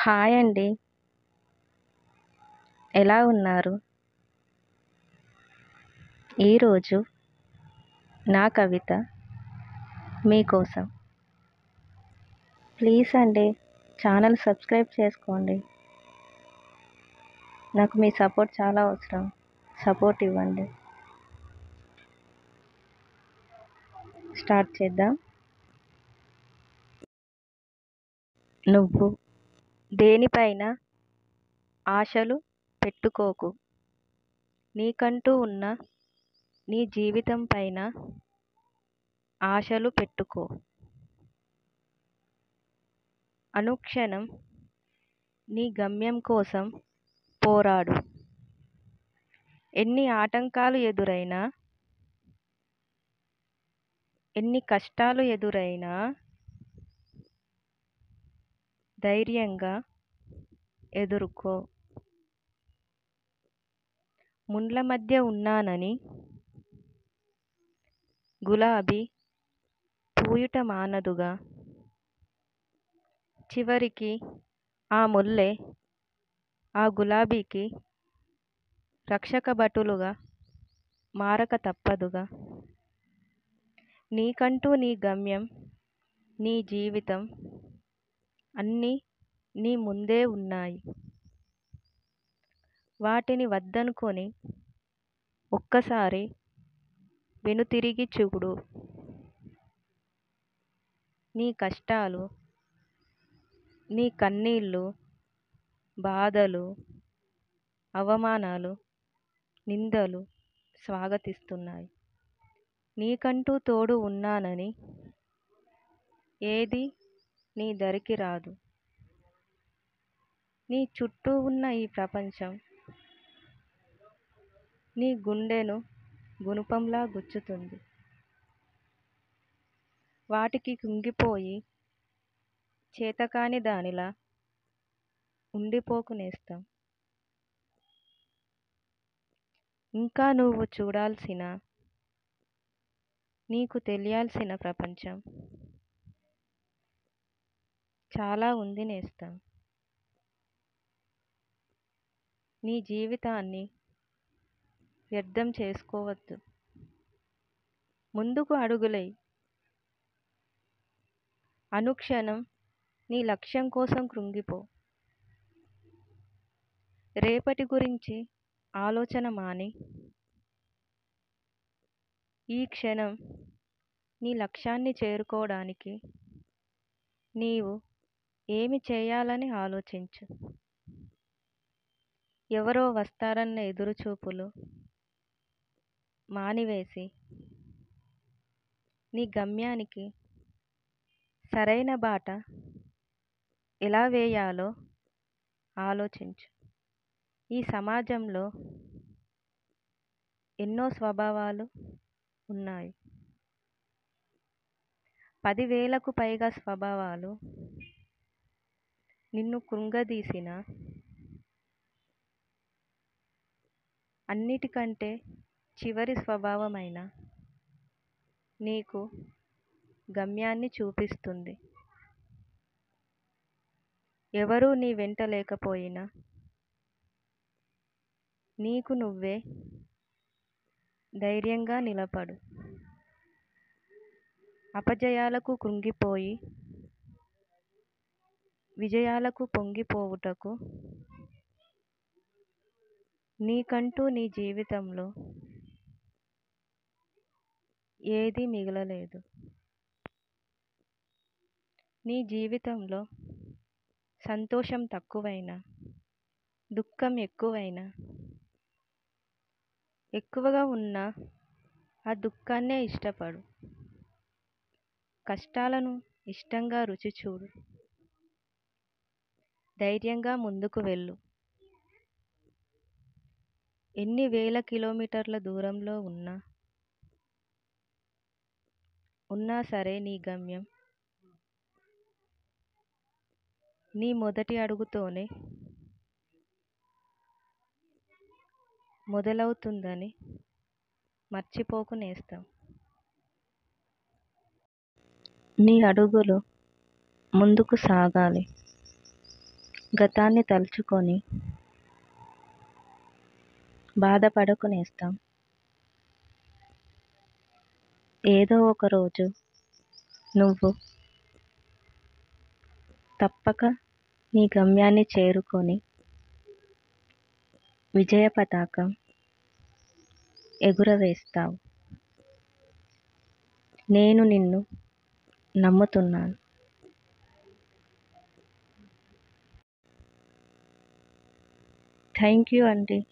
Hi అండి. ఎలా ఉన్నారు? ఈరోజు నా కవిత మీకోసం. ప్లీజ్ అండి, ఛానల్ సబ్స్క్రైబ్ చేసుకోండి. నాకు మీ సపోర్ట్ చాలా అవసరం. సపోర్ట్ ఇవ్వండి. స్టార్ట్ చేద్దాం. నువ్వు దేనిపైన ఆశలు పెట్టుకోకు. నీకంటూ ఉన్న నీ జీవితం పైన ఆశలు పెట్టుకో. అనుక్షణం నీ గమ్యం కోసం పోరాడు. ఎన్ని ఆటంకాలు ఎదురైనా, ఎన్ని కష్టాలు ఎదురైనా ధైర్యంగా ఎదుర్కో. ముండ్ల మధ్య ఉన్నానని గులాబీ పూయుట మానదుగా. చివరికి ఆ ముల్లే ఆ గులాబీకి రక్షక భటులుగా మారక తప్పదుగా. నీకంటూ నీ గమ్యం, నీ జీవితం అన్నీ నీ ముందే ఉన్నాయి. వాటిని వద్దనుకొని ఒక్కసారి వెనుతిరిగి చూడు. నీ కష్టాలు, నీ కన్నీళ్ళు, బాధలు, అవమానాలు, నిందలు స్వాగతిస్తున్నాయి. నీకంటూ తోడు ఉన్నానని ఏది నీ దరికి రాదు. నీ చుట్టూ ఉన్న ఈ ప్రపంచం నీ గుండెను గుణపంలా గుచ్చుతుంది. వాటికి కుంగిపోయి చేతకాని దానిలా ఉండిపోకు నేస్తం. ఇంకా నువ్వు చూడాల్సిన, నీకు తెలియాల్సిన ప్రపంచం చాలా ఉంది నేస్తం. నీ జీవితాన్ని వ్యర్థం చేసుకోవద్దు. ముందుకు అడుగులై. అనుక్షణం నీ లక్ష్యం కోసం కృంగిపో. రేపటి గురించి ఆలోచన మాని ఈ క్షణం నీ లక్ష్యాన్ని చేరుకోవడానికి నీవు ఏమి చేయాలని ఆలోచించు. ఎవరో వస్తారన్న ఎదురుచూపులు మానివేసి నీ గమ్యానికి సరైన బాట ఎలా వేయాలో ఆలోచించు. ఈ సమాజంలో ఎన్నో స్వభావాలు ఉన్నాయి. 10,000కు పైగా స్వభావాలు నిన్ను కృంగదీసిన అన్నిటికంటే చివరి స్వభావమైన నీకు గమ్యాన్ని చూపిస్తుంది. ఎవరూ నీ వెంట లేకపోయినా నీకు నువ్వే ధైర్యంగా నిలబడు. అపజయాలకు కృంగిపోయి విజయాలకు పొంగిపోవుటకు నీకంటూ నీ జీవితంలో ఏదీ మిగలలేదు. నీ జీవితంలో సంతోషం తక్కువైనా, దుఃఖం ఎక్కువైనా, ఎక్కువగా ఉన్నా ఆ దుఃఖాన్నే ఇష్టపడు. కష్టాలను ఇష్టంగా రుచి చూడు. ధైర్యంగా ముందుకు వెళ్ళు. ఎన్ని వేల కిలోమీటర్ల దూరంలో ఉన్నా సరే నీ గమ్యం నీ మొదటి అడుగుతోనే మొదలవుతుందని మర్చిపోకు నేస్తం. నీ అడుగులు ముందుకు సాగాలి. గతాన్ని తలుచుకొని బాధపడకు నేస్తం. ఏదో ఒక రోజు నువ్వు తప్పక నీ గమ్యాన్ని చేరుకొని విజయ పతాకం ఎగురవేస్తావు. నేను నిన్ను నమ్ముతున్నాను. థ్యాంక్ యూ అండి.